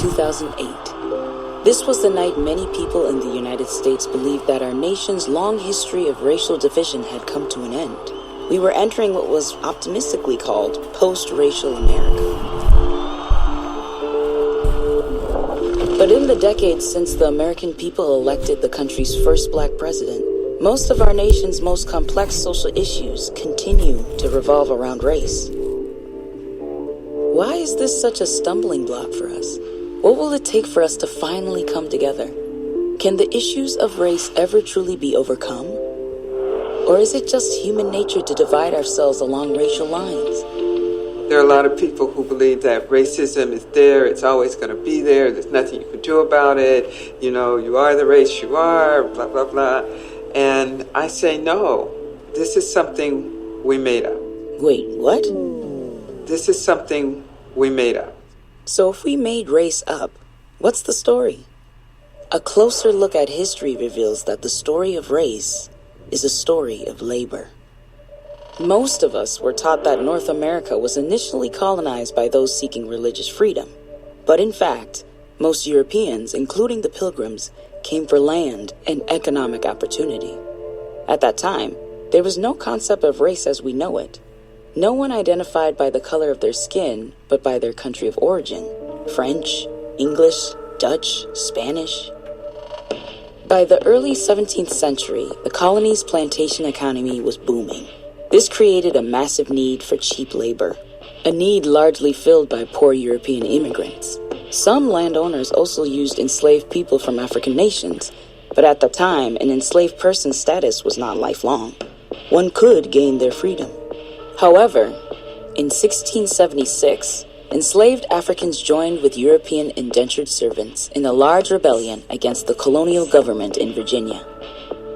2008. This was the night many people in the United States believed that our nation's long history of racial division had come to an end. We were entering what was optimistically called post-racial America. But in the decades since the American people elected the country's first black president, most of our nation's most complex social issues continue to revolve around race. Why is this such a stumbling block for us? What will it take for us to finally come together? Can the issues of race ever truly be overcome? Or is it just human nature to divide ourselves along racial lines? There are a lot of people who believe that racism is there, it's always going to be there, there's nothing you can do about it, you know, you are the race you are, blah, blah, blah. And I say no, this is something we made up. Wait, what? This is something we made up. So if we made race up, what's the story? A closer look at history reveals that the story of race is a story of labor. Most of us were taught that North America was initially colonized by those seeking religious freedom. But in fact, most Europeans, including the Pilgrims, came for land and economic opportunity. At that time, there was no concept of race as we know it. No one identified by the color of their skin, but by their country of origin. French, English, Dutch, Spanish. By the early 17th century, the colony's plantation economy was booming. This created a massive need for cheap labor, a need largely filled by poor European immigrants. Some landowners also used enslaved people from African nations, but at the time, an enslaved person's status was not lifelong. One could gain their freedom. However, in 1676, enslaved Africans joined with European indentured servants in a large rebellion against the colonial government in Virginia.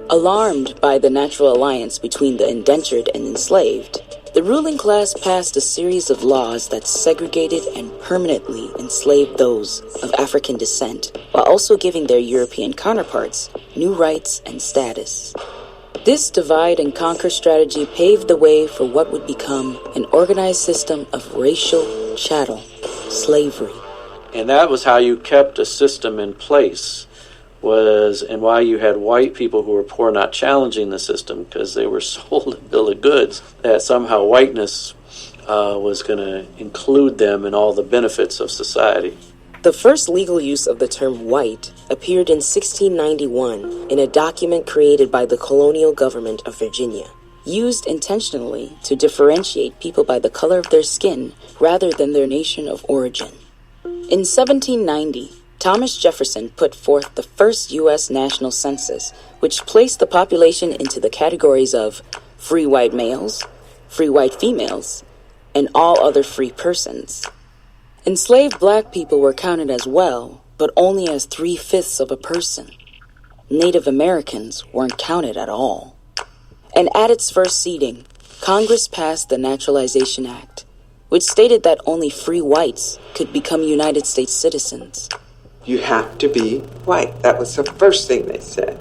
Alarmed by the natural alliance between the indentured and enslaved, the ruling class passed a series of laws that segregated and permanently enslaved those of African descent, while also giving their European counterparts new rights and status. This divide and conquer strategy paved the way for what would become an organized system of racial chattel slavery. And that was how you kept a system in place. And why you had white people who were poor not challenging the system, because they were sold a bill of goods that somehow whiteness was going to include them in all the benefits of society. The first legal use of the term white appeared in 1691 in a document created by the colonial government of Virginia, used intentionally to differentiate people by the color of their skin rather than their nation of origin. In 1790, Thomas Jefferson put forth the first U.S. national census, which placed the population into the categories of free white males, free white females, and all other free persons. Enslaved black people were counted as well, but only as 3/5 of a person. Native Americans weren't counted at all. And at its first seating, Congress passed the Naturalization Act, which stated that only free whites could become United States citizens. You have to be white. That was the first thing they said.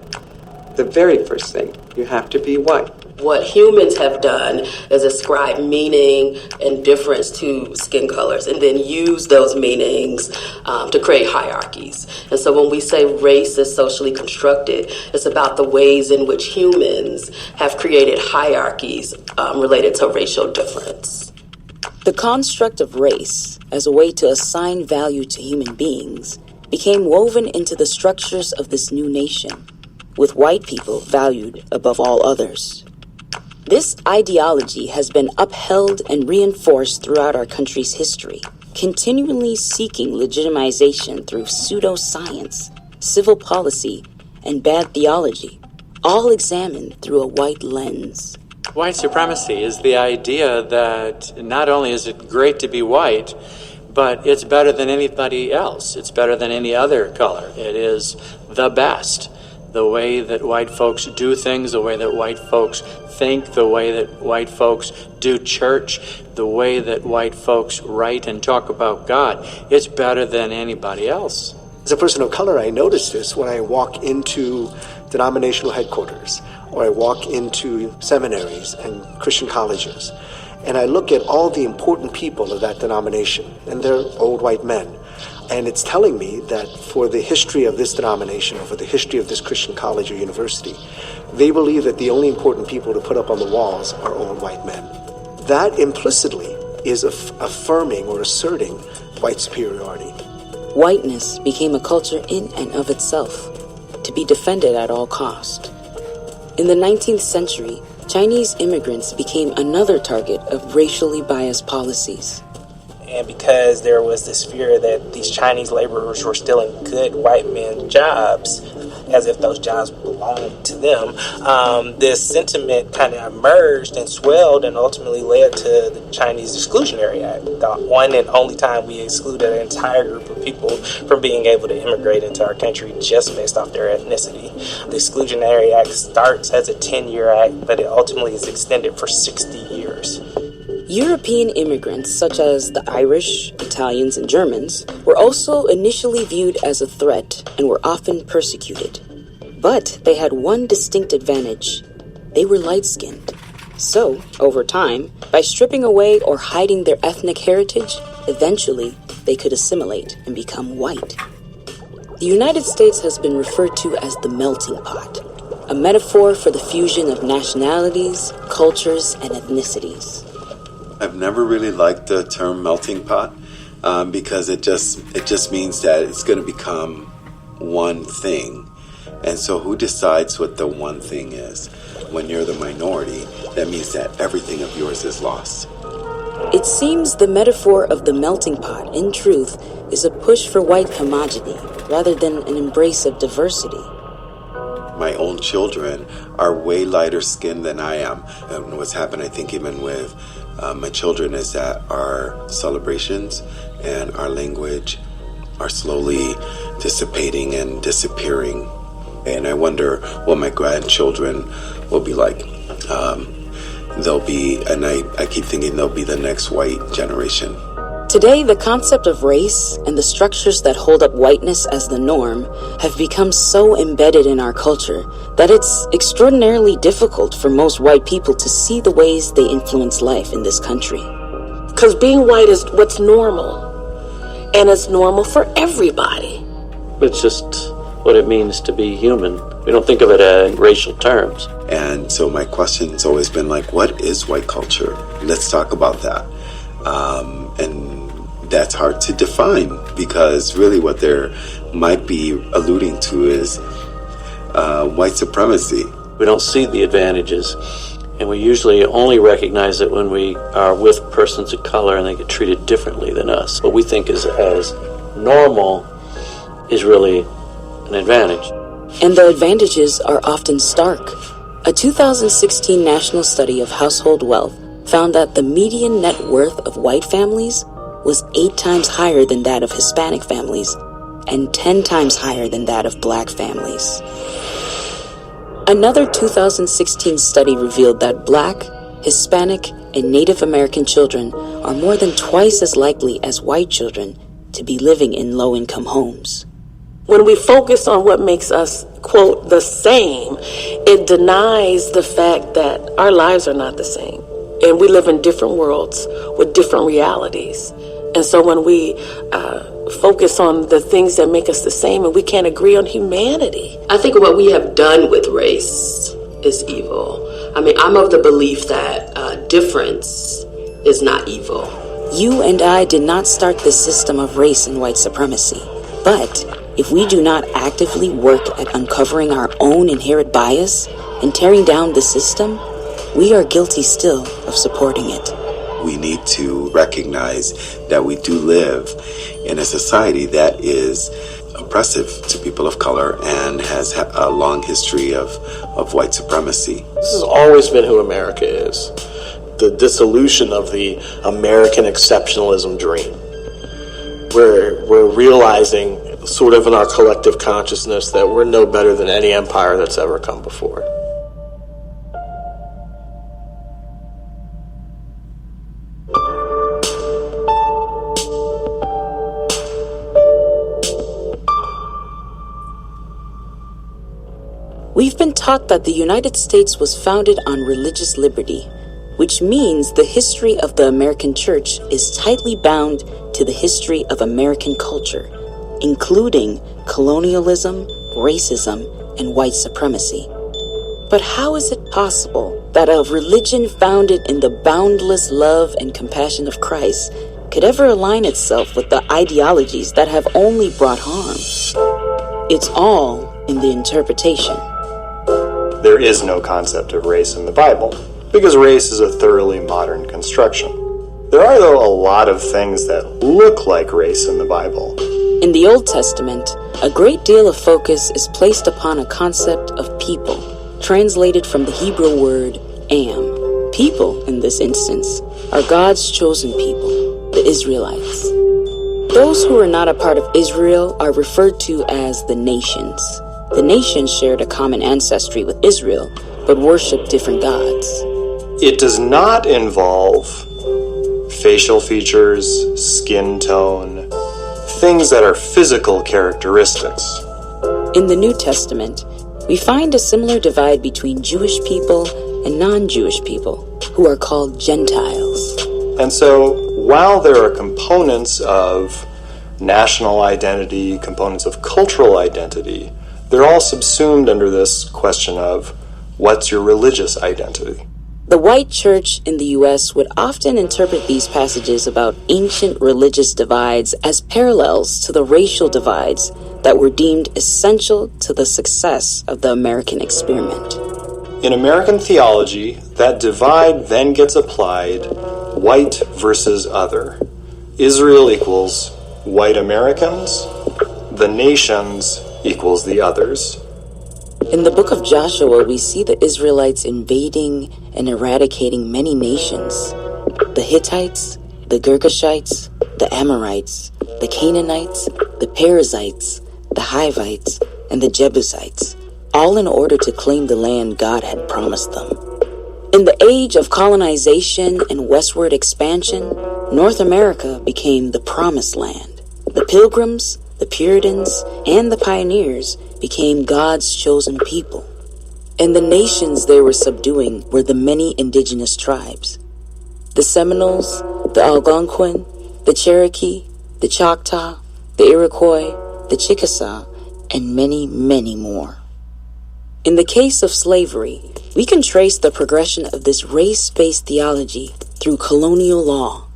The very first thing. You have to be white. What humans have done is ascribe meaning and difference to skin colors and then use those meanings to create hierarchies. And so when we say race is socially constructed, it's about the ways in which humans have created hierarchies related to racial difference. The construct of race as a way to assign value to human beings became woven into the structures of this new nation, with white people valued above all others. This ideology has been upheld and reinforced throughout our country's history, continually seeking legitimization through pseudoscience, civil policy, and bad theology, all examined through a white lens. White supremacy is the idea that not only is it great to be white, but it's better than anybody else. It's better than any other color. It is the best. The way that white folks do things, the way that white folks think, the way that white folks do church, the way that white folks write and talk about God, it's better than anybody else. As a person of color, I notice this when I walk into denominational headquarters or I walk into seminaries and Christian colleges, and I look at all the important people of that denomination, and they're old white men. And it's telling me that for the history of this denomination, or for the history of this Christian college or university, they believe that the only important people to put up on the walls are old white men. That implicitly is affirming or asserting white superiority. Whiteness became a culture in and of itself, to be defended at all cost. In the 19th century, Chinese immigrants became another target of racially biased policies. And because there was this fear that these Chinese laborers were stealing good white men jobs, as if those jobs belonged to them, this sentiment kind of emerged and swelled and ultimately led to the Chinese Exclusionary Act, the one and only time we excluded an entire group of people from being able to immigrate into our country just based off their ethnicity. The Exclusionary Act starts as a 10-year act, but it ultimately is extended for 60 years. European immigrants, such as the Irish, Italians, and Germans, were also initially viewed as a threat and were often persecuted. But they had one distinct advantage. They were light-skinned. So, over time, by stripping away or hiding their ethnic heritage, eventually they could assimilate and become white. The United States has been referred to as the melting pot, a metaphor for the fusion of nationalities, cultures, and ethnicities. I've never really liked the term melting pot because it just means that it's going to become one thing. And so who decides what the one thing is? When you're the minority, that means that everything of yours is lost. It seems the metaphor of the melting pot, in truth, is a push for white homogeneity rather than an embrace of diversity. My own children are way lighter skinned than I am. And what's happened, I think, even with my children, is that our celebrations and our language are slowly dissipating and disappearing. And I wonder what my grandchildren will be like. They'll be, and I keep thinking they'll be the next white generation. Today, the concept of race and the structures that hold up whiteness as the norm have become so embedded in our culture that it's extraordinarily difficult for most white people to see the ways they influence life in this country. Because being white is what's normal, and it's normal for everybody. It's just what it means to be human. We don't think of it in racial terms. And so my question's always been like, what is white culture? Let's talk about that. And that's hard to define, because really what there might be alluding to is white supremacy. We don't see the advantages, and we usually only recognize it when we are with persons of color and they get treated differently than us. What we think is as normal is really an advantage. And the advantages are often stark. A 2016 national study of household wealth found that the median net worth of white families was 8 times higher than that of Hispanic families and 10 times higher than that of black families. Another 2016 study revealed that black, Hispanic, and Native American children are more than twice as likely as white children to be living in low-income homes. When we focus on what makes us, quote, the same, it denies the fact that our lives are not the same. And we live in different worlds with different realities. And so when we focus on the things that make us the same and we can't agree on humanity. I think what we have done with race is evil. I mean, I'm of the belief that difference is not evil. You and I did not start this system of race and white supremacy. But if we do not actively work at uncovering our own inherent bias and tearing down the system, we are guilty still of supporting it. We need to recognize that we do live in a society that is oppressive to people of color and has a long history of white supremacy. This has always been who America is. The dissolution of the American exceptionalism dream. We're realizing sort of in our collective consciousness that we're no better than any empire that's ever come before. We've been taught that the United States was founded on religious liberty, which means the history of the American church is tightly bound to the history of American culture, including colonialism, racism, and white supremacy. But how is it possible that a religion founded in the boundless love and compassion of Christ could ever align itself with the ideologies that have only brought harm? It's all in the interpretation. There is no concept of race in the Bible, because race is a thoroughly modern construction. There are, though, a lot of things that look like race in the Bible. In the Old Testament, a great deal of focus is placed upon a concept of people, translated from the Hebrew word am. People, in this instance, are God's chosen people, the Israelites. Those who are not a part of Israel are referred to as the nations. The nations shared a common ancestry with Israel, but worshiped different gods. It does not involve facial features, skin tone, things that are physical characteristics. In the New Testament, we find a similar divide between Jewish people and non-Jewish people, who are called Gentiles. And so, while there are components of national identity, components of cultural identity, they're all subsumed under this question of, what's your religious identity? The white church in the U.S. would often interpret these passages about ancient religious divides as parallels to the racial divides that were deemed essential to the success of the American experiment. In American theology, that divide then gets applied white versus other. Israel equals white Americans, the nations equals the others. In the book of Joshua, we see the Israelites invading and eradicating many nations. The Hittites, the Girgashites, the Amorites, the Canaanites, the Perizzites, the Hivites, and the Jebusites, all in order to claim the land God had promised them. In the age of colonization and westward expansion, North America became the promised land. The Pilgrims, the Puritans, and the pioneers became God's chosen people. And the nations they were subduing were the many indigenous tribes. The Seminoles, the Algonquin, the Cherokee, the Choctaw, the Iroquois, the Chickasaw, and many, many more. In the case of slavery, we can trace the progression of this race-based theology through colonial law.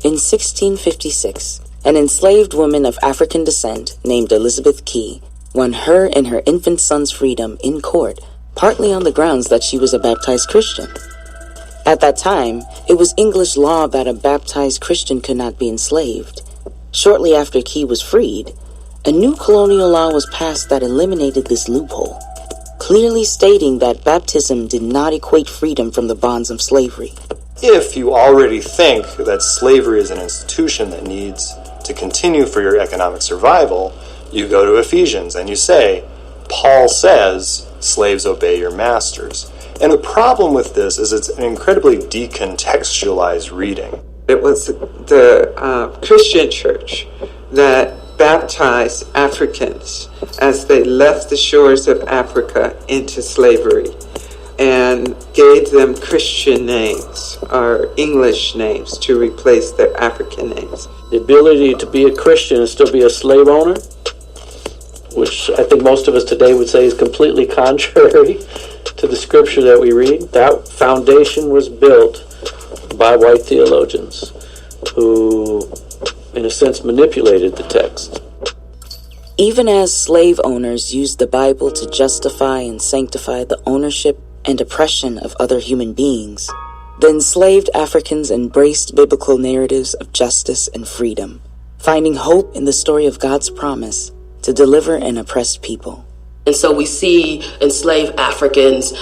In 1656, an enslaved woman of African descent named Elizabeth Key won her and her infant son's freedom in court, partly on the grounds that she was a baptized Christian. At that time, it was English law that a baptized Christian could not be enslaved. Shortly after Key was freed, a new colonial law was passed that eliminated this loophole, clearly stating that baptism did not equate freedom from the bonds of slavery. If you already think that slavery is an institution that needs to continue for your economic survival, you go to Ephesians and you say, Paul says, slaves obey your masters. And the problem with this is it's an incredibly decontextualized reading. It was the Christian church that baptized Africans as they left the shores of Africa into slavery and gave them Christian names or English names to replace their African names. The ability to be a Christian and still be a slave owner, which I think most of us today would say is completely contrary to the scripture that we read. That foundation was built by white theologians who, in a sense, manipulated the text. Even as slave owners used the Bible to justify and sanctify the ownership and oppression of other human beings, the enslaved Africans embraced biblical narratives of justice and freedom, finding hope in the story of God's promise to deliver an oppressed people. And so we see enslaved Africans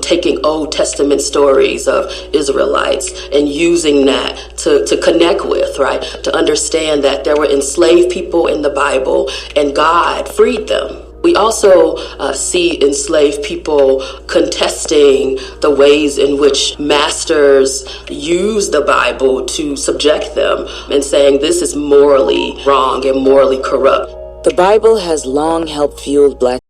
taking Old Testament stories of Israelites and using that to connect with, right? To understand that there were enslaved people in the Bible and God freed them. We also see enslaved people contesting the ways in which masters use the Bible to subject them and saying this is morally wrong and morally corrupt. The Bible has long helped fuel Black